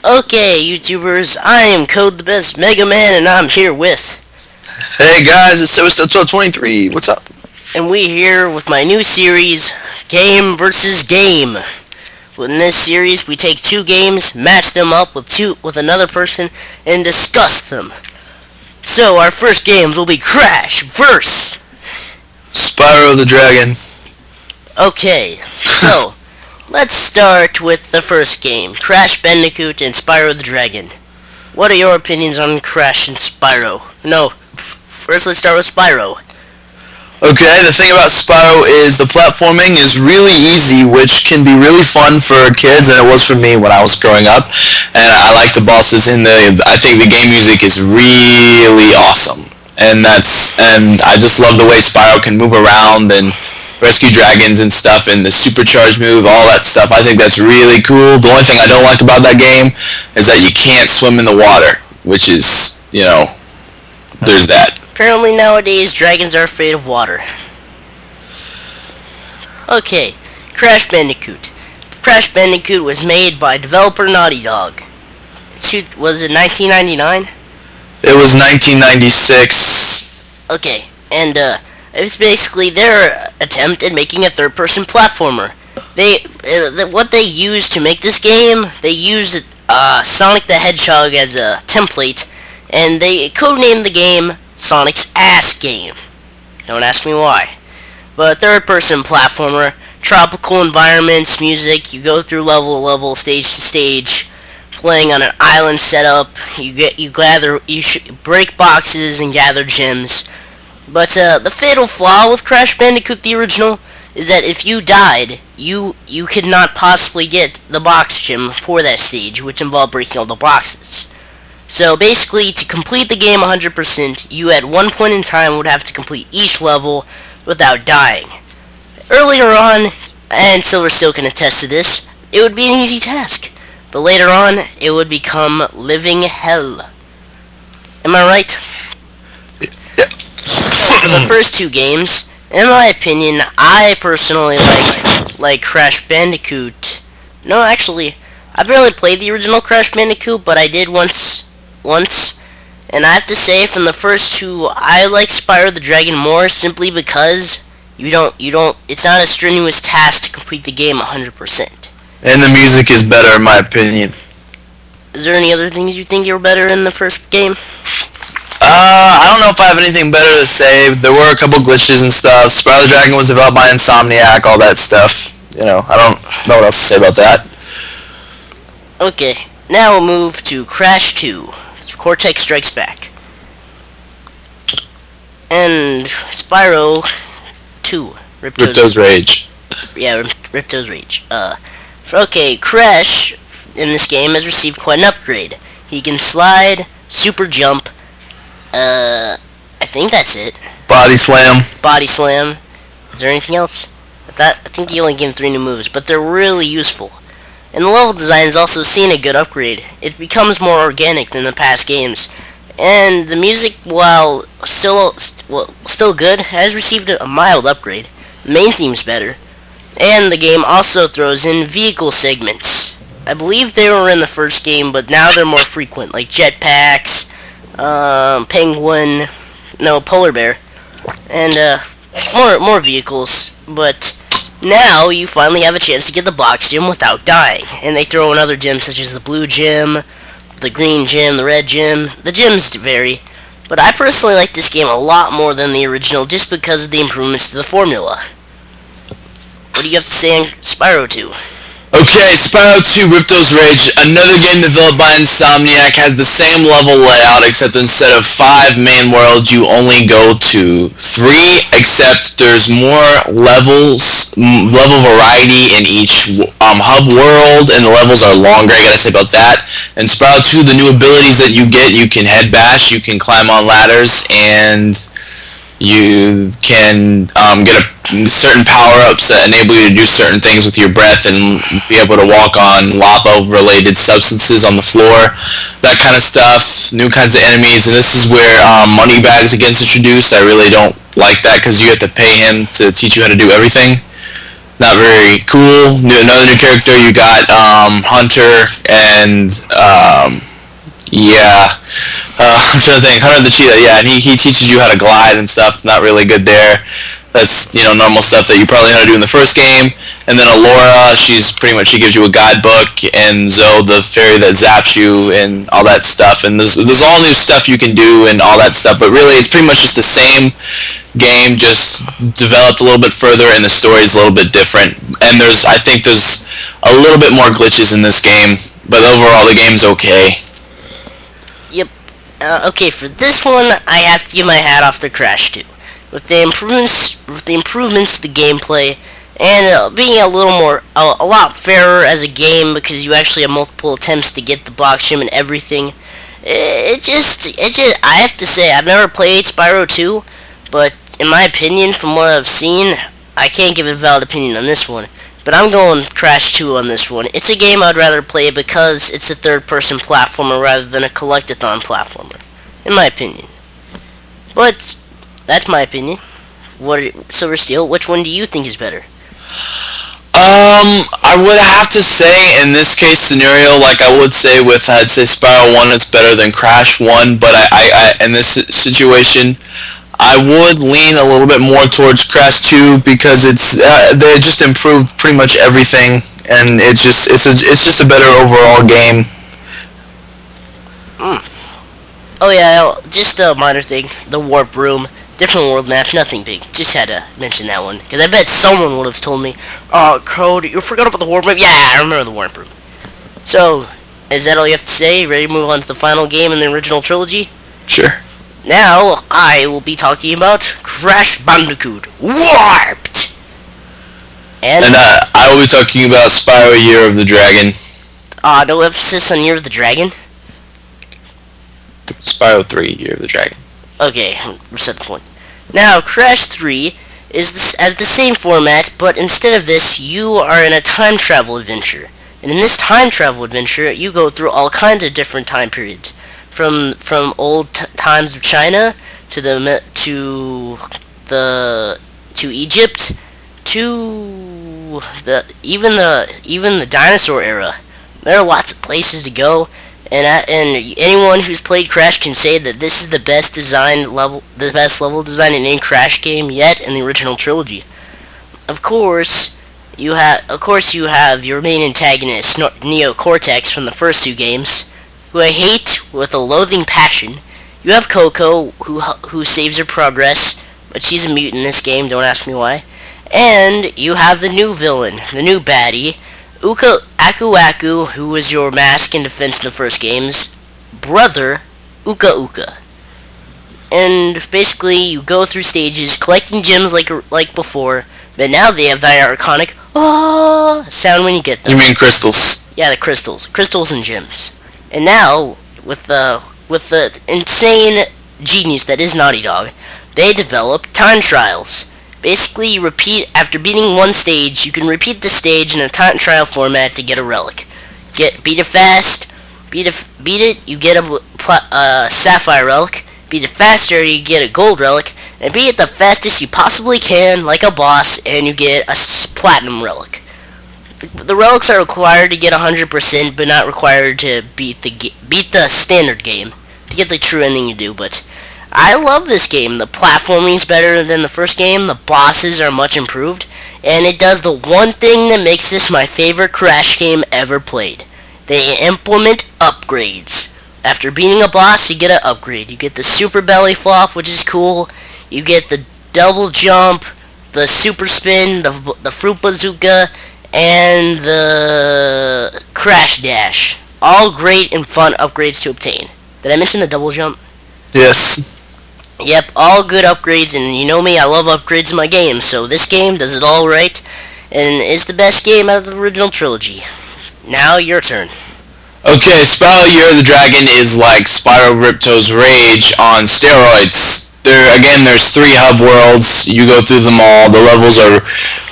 Okay, YouTubers, I am Code the Best Mega Man, and I'm here with. Hey guys, it's episode 23. What's up? And we here with my new series, Game versus Game. In this series, we take two games, match them up with another person, and discuss them. So our first games will be Crash vs. Spyro the Dragon. Okay, so let's start with the first game, Crash Bandicoot and Spyro the Dragon. What are your opinions on Crash and Spyro? No, first let's start with Spyro. Okay, the thing about Spyro is the platforming is really easy, which can be really fun for kids, and it was for me when I was growing up. And I like the bosses I think the game music is really awesome. And I just love the way Spyro can move around and rescue dragons and stuff, and the supercharge move, all that stuff. I think that's really cool. The only thing I don't like about that game is that you can't swim in the water, which is, there's that. Apparently nowadays, dragons are afraid of water. Okay, Crash Bandicoot. Crash Bandicoot was made by developer Naughty Dog. Was it 1999? It was 1996. Okay, and it was basically their attempt at making a third-person platformer. What they used to make this game, they used Sonic the Hedgehog as a template, and they codenamed the game Sonic's Ass Game. Don't ask me why. But third-person platformer, tropical environments, music, you go through level to level, stage to stage, playing on an island setup, you break boxes and gather gems. But the fatal flaw with Crash Bandicoot the original is that if you died, you could not possibly get the box gem for that stage, which involved breaking all the boxes. So basically, to complete the game 100%, you at one point in time would have to complete each level without dying. Earlier on, and Silver Steel can attest to this, it would be an easy task. But later on, it would become living hell. Am I right? Yeah. So for the first two games, in my opinion, I personally like Crash Bandicoot. No, actually, I've barely played the original Crash Bandicoot, but I did once, and I have to say, from the first two, I like Spyro the Dragon more, simply because it's not a strenuous task to complete the game 100%. And the music is better, in my opinion. Is there any other things you think you were better in the first game? I don't know if I have anything better to say. There were a couple glitches and stuff. Spyro the Dragon was developed by Insomniac, all that stuff. I don't know what else to say about that. Okay, now we'll move to Crash 2. Cortex Strikes Back. And Spyro 2. Ripto's Rage. Yeah, Ripto's Rage. Okay, Crash in this game has received quite an upgrade. He can slide, super jump, I think that's it. Body Slam. Body Slam. Is there anything else? I think he only gave him 3 new moves, but they're really useful. And the level design has also seen a good upgrade. It becomes more organic than the past games. And the music, while still good, has received a mild upgrade. The main theme's better. And the game also throws in vehicle segments. I believe they were in the first game, but now they're more frequent, like jetpacks, penguin, polar bear, and more vehicles. But now you finally have a chance to get the box gem without dying. And they throw in other gems such as the blue gem, the green gem, the red gem. The gems vary, but I personally like this game a lot more than the original just because of the improvements to the formula. What do you have to say on Spyro 2? Okay, Spyro 2 Ripto's Rage, another game developed by Insomniac, has the same level layout, except instead of 5 main worlds, you only go to 3, except there's more level variety in each hub world, and the levels are longer, I gotta say about that. And Spyro 2, the new abilities that you get, you can head bash, you can climb on ladders, and you can get certain power-ups that enable you to do certain things with your breath and be able to walk on lava-related substances on the floor, that kind of stuff, new kinds of enemies, and this is where Moneybags gets introduced. I really don't like that because you have to pay him to teach you how to do everything. not very cool. Another new character, you got Hunter and yeah. I'm trying to think. Hunter the Cheetah, yeah, and he teaches you how to glide and stuff. Not really good there. That's normal stuff that you probably know how to do in the first game. And then Alora, she gives you a guidebook, and Zoe the fairy that zaps you and all that stuff. And there's all new stuff you can do and all that stuff. But really, it's pretty much just the same game, just developed a little bit further, and the story is a little bit different. And I think there's a little bit more glitches in this game, but overall the game's okay. Yep. Okay, for this one, I have to give my hat off to Crash 2. With the improvements to the gameplay, and being a lot fairer as a game, because you actually have multiple attempts to get the box gem and everything. I have to say, I've never played Spyro 2, but in my opinion, from what I've seen, I can't give a valid opinion on this one. But I'm going with Crash 2 on this one. It's a game I'd rather play because it's a third-person platformer rather than a collectathon platformer, in my opinion. But that's my opinion. Silver Steel, which one do you think is better? I would have to say in this case scenario, like I would say I'd say Spyro 1 is better than Crash 1, but I in this situation, I would lean a little bit more towards Crash 2 because they just improved pretty much everything, and it's just a better overall game. Oh yeah, just a minor thing. The warp room, different world map, nothing big. Just had to mention that one because I bet someone would have told me, Code, you forgot about the warp room." Yeah, I remember the warp room. So, is that all you have to say? Ready to move on to the final game in the original trilogy? Sure. Now, I will be talking about Crash Bandicoot Warped! And I will be talking about Spyro Year of the Dragon. No emphasis on Year of the Dragon? Spyro 3, Year of the Dragon. Okay, reset the point. Now, Crash 3 has the same format, but instead of this, you are in a time travel adventure. And in this time travel adventure, you go through all kinds of different time periods. From old times of China to Egypt to even the dinosaur era. There are lots of places to go, and anyone who's played Crash can say that this is the best level design in any Crash game yet in the original trilogy. Of course, you have your main antagonist, Neo Cortex from the first two games, who I hate with a loathing passion. You have Coco, who saves her progress, but she's a mute in this game, don't ask me why. And you have the new villain, the new baddie, Aku Aku, who was your mask in defense in the first game's brother, Uka Uka. And basically, you go through stages, collecting gems like before, but now they have that iconic sound when you get them. You mean crystals? Yeah, the crystals and gems. And now, with the insane genius that is Naughty Dog, they develop time trials. Basically, you repeat after beating one stage. You can repeat the stage in a time trial format to get a relic. Beat it fast. Beat it. You get a sapphire relic. Beat it faster. You get a gold relic. And beat it the fastest you possibly can, like a boss, and you get a platinum relic. The relics are required to get 100%, but not required to beat the standard game to get the true ending you do. But I love this game. The platforming is better than the first game. The bosses are much improved, and it does the one thing that makes this my favorite Crash game ever played. They implement upgrades. After beating a boss, you get an upgrade. You get the super belly flop, which is cool. You get the double jump, the super spin, the fruit bazooka, and the crash dash. All great and fun upgrades to obtain. Did I mention the double jump? Yes. Yep, all good upgrades, and you know me, I love upgrades in my games, so this game does it all right, and is the best game out of the original trilogy. Now, your turn. Okay, Spyro Year of the Dragon is like Spyro Ripto's Rage on steroids. There's 3 hub worlds. You go through them all. The levels are,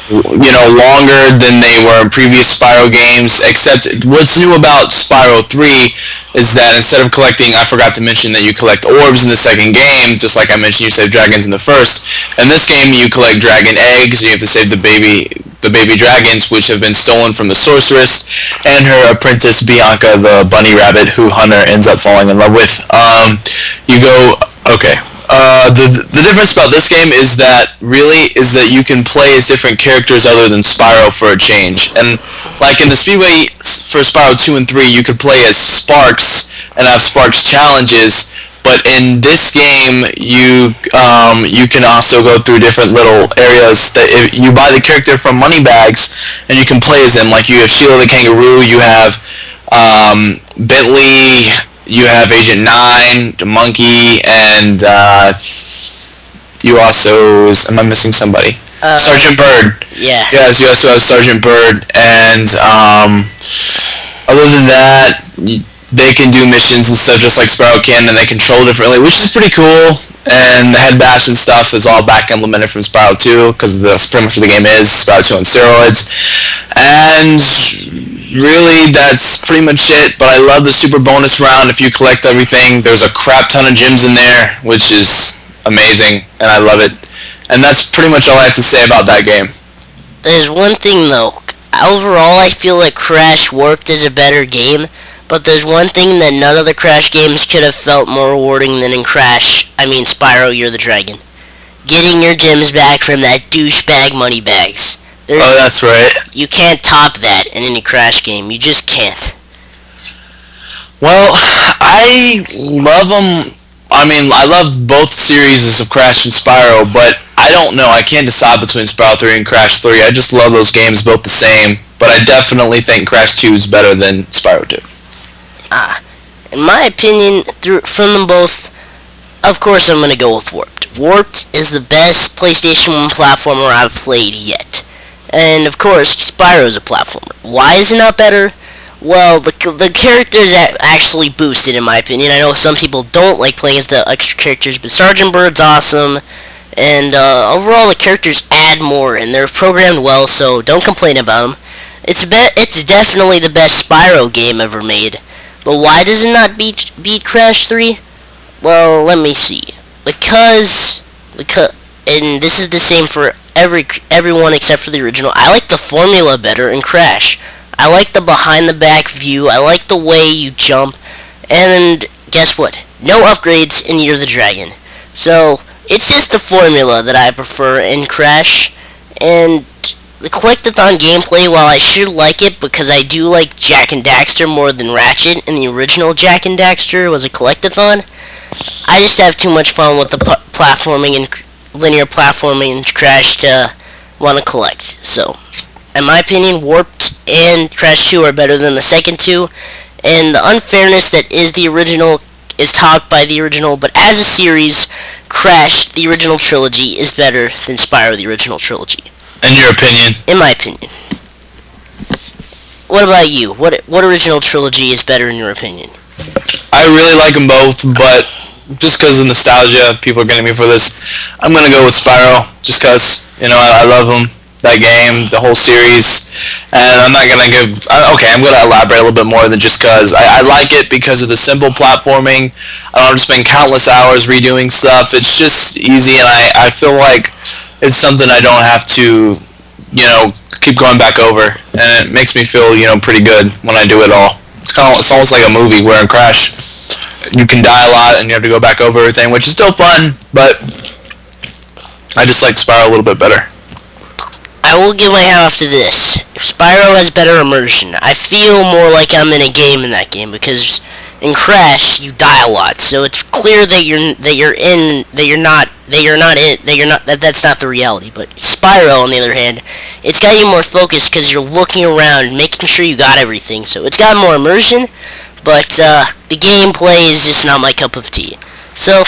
longer than they were in previous Spyro games. Except what's new about Spyro 3 is that instead of collecting, I forgot to mention that you collect orbs in the second game. Just like I mentioned, you save dragons in the first. In this game, you collect dragon eggs. You have to save the baby the baby dragons, which have been stolen from the sorceress and her apprentice Bianca, the bunny rabbit who Hunter ends up falling in love with. You go, okay. The difference about this game is that you can play as different characters other than Spyro for a change. And like in the Speedway for Spyro 2 and 3, you could play as Sparks and have Sparks challenges. But in this game, you can also go through different little areas that you buy the character from Moneybags, and you can play as them. Like you have Sheila the Kangaroo, you have Bentley, you have Agent 9, the Monkey, and you also... Am I missing somebody? Sergeant Bird. Yeah. Yes, you also have Sergeant Bird, and other than that... They can do missions and stuff just like Spyro can, and they control differently, which is pretty cool. And the head bash and stuff is all back implemented from Spyro 2, because the premise of the game is Spyro 2 on steroids. And really, that's pretty much it. But I love the super bonus round. If you collect everything, there's a crap ton of gems in there, which is amazing, and I love it. And that's pretty much all I have to say about that game. There's one thing though. Overall, I feel like Crash Warped is a better game. But there's one thing that none of the Crash games could have felt more rewarding than in Spyro, You're the Dragon. Getting your gems back from that douchebag Moneybags. Oh, that's right. You can't top that in any Crash game. You just can't. Well, I love them. I love both series of Crash and Spyro, but I don't know. I can't decide between Spyro 3 and Crash 3. I just love those games both the same, but I definitely think Crash 2 is better than Spyro 2. In my opinion, from them both, of course I'm going to go with Warped. Warped is the best PlayStation 1 platformer I've played yet. And of course, Spyro is a platformer. Why is it not better? Well, the characters actually boost it, in my opinion. I know some people don't like playing as the extra characters, but Sergeant Bird's awesome. And overall, the characters add more, and they're programmed well, so don't complain about them. It's definitely the best Spyro game ever made. But why does it not beat Crash 3? Well, let me see. Because, and this is the same for everyone except for the original. I like the formula better in Crash. I like the behind the back view. I like the way you jump. And guess what? No upgrades in You're the Dragon. So it's just the formula that I prefer in Crash. And the collectathon gameplay, while I should like it because I do like Jak and Daxter more than Ratchet, and the original Jak and Daxter was a collectathon, I just have too much fun with the platforming and linear platforming and Crash to want to collect. So, in my opinion, Warped and Crash 2 are better than the second two, and the unfairness that is the original is topped by the original, but as a series, Crash, the original trilogy, is better than Spyro, the original trilogy. In your opinion? In my opinion. What about you? What original trilogy is better in your opinion? I really like them both, but just because of nostalgia, people are getting me for this. I'm going to go with Spyro, just because, I love them, that game, the whole series. And I'm not going to give... Okay, I'm going to elaborate a little bit more than just because. I like it because of the simple platforming. I don't have to spend countless hours redoing stuff. It's just easy, and I feel like it's something I don't have to, keep going back over, and it makes me feel, pretty good when I do it all. It's almost like a movie where in Crash, you can die a lot and you have to go back over everything, which is still fun, but I just like Spyro a little bit better. I will give my hat off to this. Spyro has better immersion. I feel more like I'm in a game in that game because in Crash you die a lot, so it's clear that that's not the reality. But Spyro, on the other hand, it's got you more focused because you're looking around, making sure you got everything. So it's got more immersion, but the gameplay is just not my cup of tea. So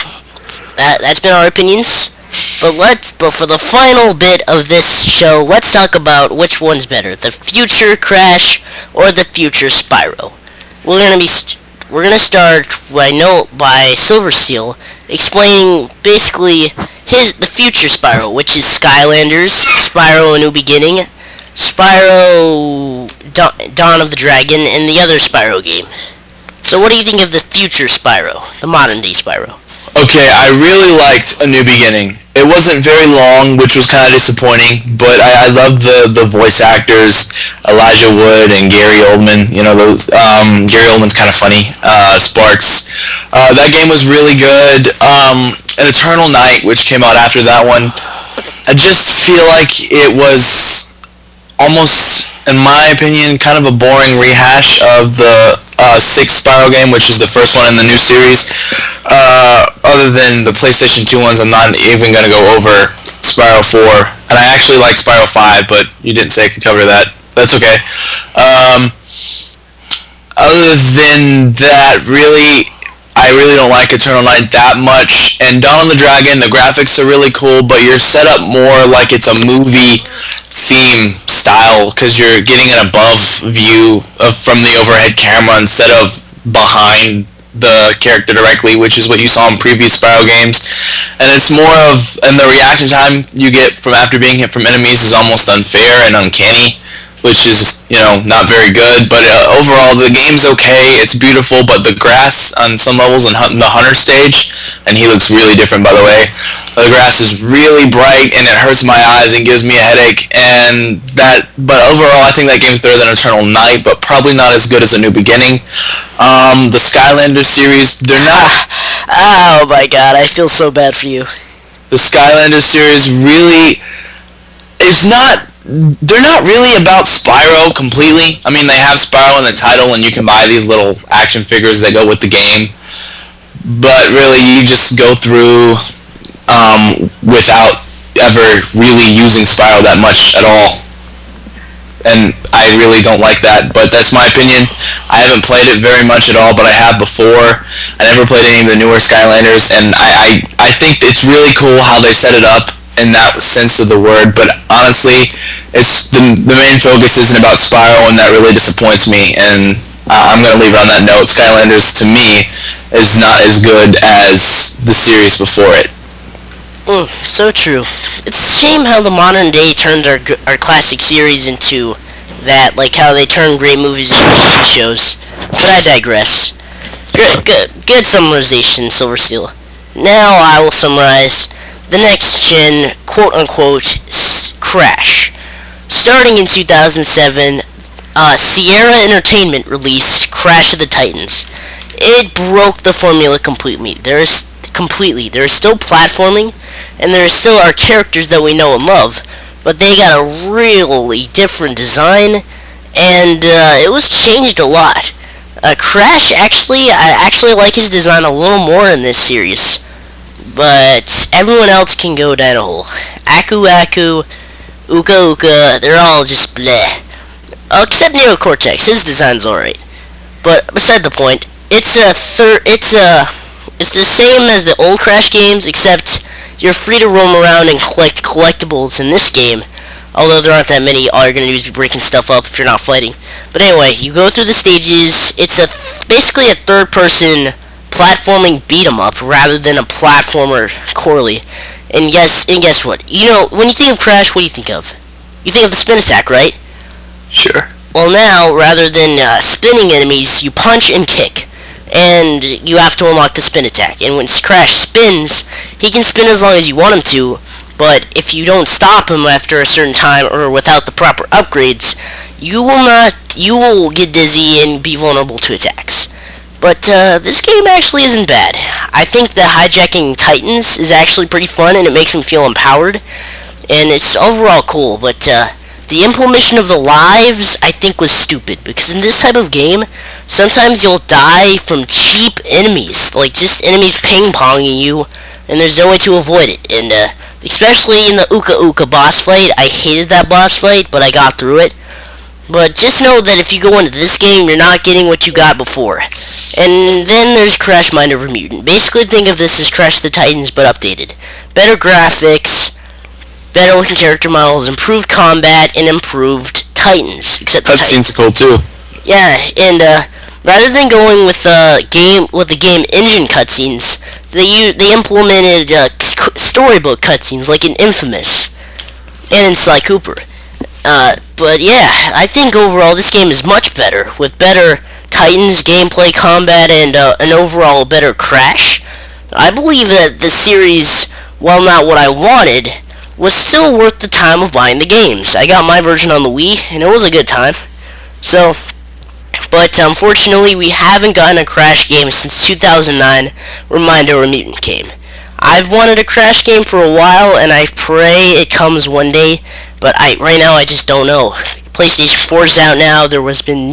that's been our opinions. But for the final bit of this show, let's talk about which one's better, the future Crash or the future Spyro. We're gonna start by Silversteel explaining basically the future Spyro, which is Skylanders, Spyro: A New Beginning, Spyro Dawn of the Dragon, and the other Spyro game. So what do you think of the future Spyro, the modern day Spyro? Okay, I really liked A New Beginning. It wasn't very long, which was kind of disappointing, but I loved the voice actors, Elijah Wood and Gary Oldman. You know, those Gary Oldman's kind of funny. Sparks. That game was really good. An Eternal Night, which came out after that one, I just feel like it was almost, in my opinion, kind of a boring rehash of the sixth Spyro game, which is the first one in the new series. Other than the PlayStation 2 ones, I'm not even going to go over Spyro 4. And I actually like Spyro 5, but you didn't say I could cover that. That's okay. Other than that, I really don't like Eternal Night that much. And Dawn of the Dragon, the graphics are really cool, but you're set up more like it's a movie theme style because you're getting an above view from the overhead camera instead of behind the character directly, which is what you saw in previous Spyro games. And it's more of, and the reaction time you get from after being hit from enemies is almost unfair and uncanny, which is, not very good. But overall, the game's okay. It's beautiful, but the grass on some levels in the Hunter stage, and he looks really different, by the way. The grass is really bright, and it hurts my eyes and gives me a headache. But overall, I think that game's better than Eternal Night, but probably not as good as A New Beginning. The Skylanders series, they're not. Oh my god, I feel so bad for you. The Skylanders series really is not. They're not really about Spyro completely. I mean, they have Spyro in the title, and you can buy these little action figures that go with the game. But really, you just go through without ever really using Spyro that much at all. And I really don't like that, but that's my opinion. I haven't played it very much at all, but I have before. I never played any of the newer Skylanders, and I think it's really cool how they set it up in that sense of the word, but honestly, it's the main focus isn't about Spyro, and that really disappoints me, and I'm going to leave it on that note. Skylanders, to me, is not as good as the series before it. So true. It's a shame how the modern day turned our classic series into that, like how they turn great movies into TV shows. But I digress. Good summarization, Silversteel. Now I will summarize the next gen quote-unquote Crash. Starting in 2007, Sierra Entertainment released Crash of the Titans. It broke the formula completely. There is still platforming, and there still are characters that we know and love, but they got a really different design, and it was changed a lot. Crash, I actually like his design a little more in this series, but everyone else can go down a hole. Aku Aku, Uka Uka, they're all just bleh. Except Neo Cortex, his design's alright. But beside the point, it's the same as the old Crash games, except you're free to roam around and collect collectibles in this game. Although there aren't that many, all you're going to do is be breaking stuff up if you're not fighting. But anyway, you go through the stages. It's basically a third-person platforming beat-em-up rather than a platformer corely. And guess what? When you think of Crash, what do you think of? You think of the spin attack, right? Sure. Well, now, rather than spinning enemies, you punch and kick. And you have to unlock the spin attack. And when Crash spins, he can spin as long as you want him to, but if you don't stop him after a certain time or without the proper upgrades, you will get dizzy and be vulnerable to attacks. But this game actually isn't bad. I think the hijacking Titans is actually pretty fun, and it makes me feel empowered, and it's overall cool, but the implementation of the lives, I think, was stupid, because in this type of game, sometimes you'll die from cheap enemies, like just enemies ping-ponging you, and there's no way to avoid it. And especially in the Uka Uka boss fight, I hated that boss fight, but I got through it. But just know that if you go into this game, you're not getting what you got before. And then there's Crash Mind Over Mutant. Basically, think of this as Crash the Titans, but updated. Better graphics, better looking character models, improved combat, and improved Titans. Except the Cutscenes are cool too. Yeah, and rather than going with the game engine cutscenes, they implemented storybook cutscenes like in Infamous and in Sly Cooper. But yeah, I think overall this game is much better with better Titans, gameplay, combat, and an overall better Crash I believe that the series, while not what I wanted, was still worth the time of buying the games. I got my version on the Wii, and it was a good time. So, but unfortunately, we haven't gotten a Crash game since 2009, when Mind Over Mutant came. I've wanted a Crash game for a while, and I pray it comes one day. But right now I just don't know. PlayStation 4 is out now. There has been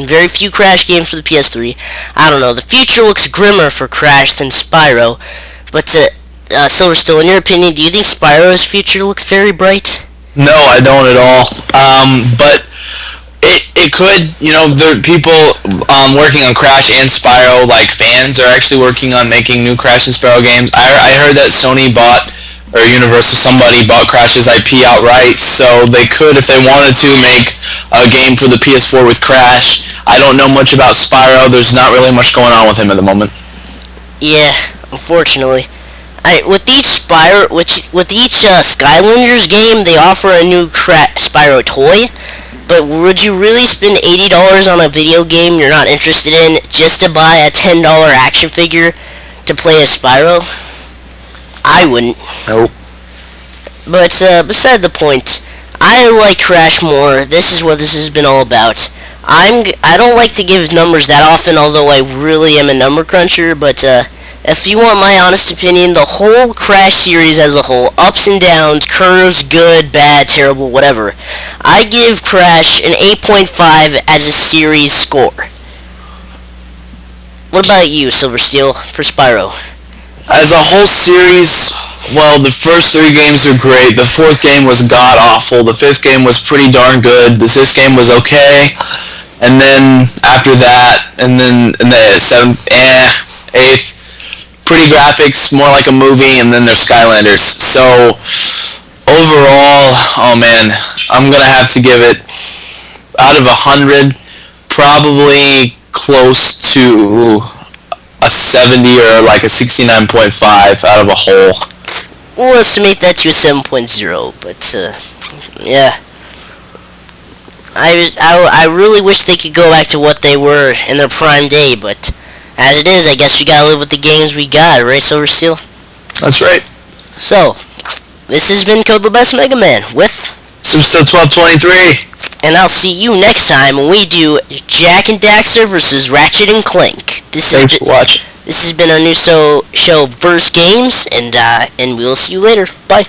very few Crash games for the PS3. I don't know. The future looks grimmer for Crash than Spyro. But Silver Still, in your opinion, do you think Spyro's future looks very bright? No, I don't at all. But it could, there are people working on Crash and Spyro, like fans are actually working on making new Crash and Spyro games. I heard that Sony bought, or Universal, somebody bought Crash's IP outright, so they could, if they wanted to, make a game for the PS4 with Crash. I don't know much about Spyro. There's not really much going on with him at the moment. Yeah, unfortunately. With each Skylanders game, they offer a new Spyro toy. But would you really spend $80 on a video game you're not interested in just to buy a $10 action figure to play as Spyro? I wouldn't. Nope. But beside the point, I like Crash more. This is what this has been all about. I don't like to give numbers that often, although I really am a number cruncher. But if you want my honest opinion, the whole Crash series as a whole, ups and downs, curves, good, bad, terrible, whatever, I give Crash an 8.5 as a series score. What about you, Silver Steel, for Spyro? As a whole series, well, the first three games are great. The fourth game was god-awful. The fifth game was pretty darn good. The sixth game was okay. And then after that, and then in the seventh, eighth, pretty graphics, more like a movie, and then there's Skylanders. So, overall, oh man, I'm going to have to give it, out of 100, probably close to a 70 or like a 69.5 out of a whole. We'll estimate that to a 7.0, but yeah. I really wish they could go back to what they were in their prime day, but as it is, I guess we gotta live with the games we got, right, Silver Steel? That's right. So, this has been Code the Best Mega Man with Superstar 1223. And I'll see you next time when we do Jack and Daxter versus Ratchet and Clank. Thanks for watching. This has been our new show, Verse Games, and we'll see you later. Bye.